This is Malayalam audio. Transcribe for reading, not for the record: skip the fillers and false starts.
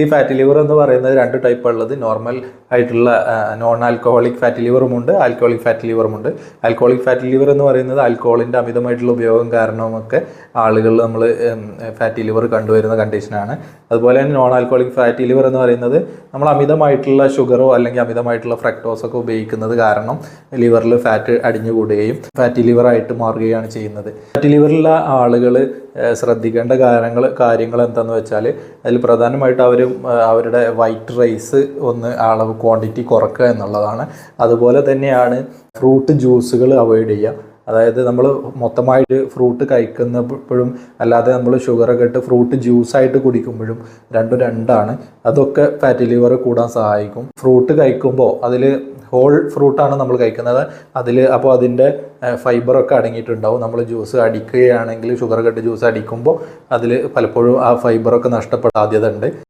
ഈ ഫാറ്റി ലിവർ എന്ന് പറയുന്നത് 2 ടൈപ്പ് ഉള്ളത്. നോർമൽ ആയിട്ടുള്ള നോൺ ആൽക്കഹോളിക് ഫാറ്റി ലിവറുമുണ്ട്, ആൽക്കഹോളിക് ഫാറ്റി ലിവറുമുണ്ട്. ആൽക്കഹോളിക് ഫാറ്റി ലിവർ എന്ന് പറയുന്നത് ആൽക്കഹോളിൻ്റെ അമിതമായിട്ടുള്ള ഉപയോഗം കാരണമൊക്കെ ആളുകളിൽ നമ്മൾ ഫാറ്റി ലിവർ കണ്ടുവരുന്ന കണ്ടീഷനാണ്. അതുപോലെ തന്നെ നോൺ ആൽക്കഹോളിക് ഫാറ്റി ലിവർ എന്ന് പറയുന്നത് നമ്മൾ അമിതമായിട്ടുള്ള ഷുഗറോ അല്ലെങ്കിൽ അമിതമായിട്ടുള്ള ഫ്രക്ടോസൊക്കെ ഉപയോഗിക്കുന്നത് കാരണം ലിവറിൽ ഫാറ്റ് അടിഞ്ഞുകൂടുകയും ഫാറ്റി ലിവറായിട്ട് മാറുകയാണ് ചെയ്യുന്നത്. ഫാറ്റി ലിവറിലുള്ള ആളുകൾ ശ്രദ്ധിക്കേണ്ട കാര്യങ്ങൾ എന്താണെന്ന് വെച്ചാൽ അതിൽ പ്രധാനമായിട്ട് അവരുടെ വൈറ്റ് റൈസ് ഒന്ന് അളവ് ക്വാണ്ടിറ്റി കുറക്കുക എന്നുള്ളതാണ്. അതുപോലെ തന്നെയാണ് ഫ്രൂട്ട് ജ്യൂസുകൾ അവോയ്ഡ് ചെയ്യുക. അതായത് നമ്മൾ മൊത്തമായിട്ട് ഫ്രൂട്ട് കഴിക്കുന്നപ്പോഴും അല്ലാതെ നമ്മൾ ഷുഗറൊക്കെ ഇട്ട് ഫ്രൂട്ട് ജ്യൂസായിട്ട് കുടിക്കുമ്പോഴും രണ്ടും രണ്ടാണ്. അതൊക്കെ ഫാറ്റി ലിവർ കൂടാൻ സഹായിക്കും. ഫ്രൂട്ട് കഴിക്കുമ്പോൾ അതിൽ ഹോൾ ഫ്രൂട്ടാണ് നമ്മൾ കഴിക്കുന്നത്. അപ്പോൾ അതിൻ്റെ ഫൈബറൊക്കെ അടങ്ങിയിട്ടുണ്ടാവും. നമ്മൾ ജ്യൂസ് അടിക്കുകയാണെങ്കിൽ ഷുഗർ കട്ട് ജ്യൂസ് അടിക്കുമ്പോൾ അതിൽ പലപ്പോഴും ആ ഫൈബറൊക്കെ നഷ്ടപ്പെടാൻ സാധ്യത ഉണ്ട്.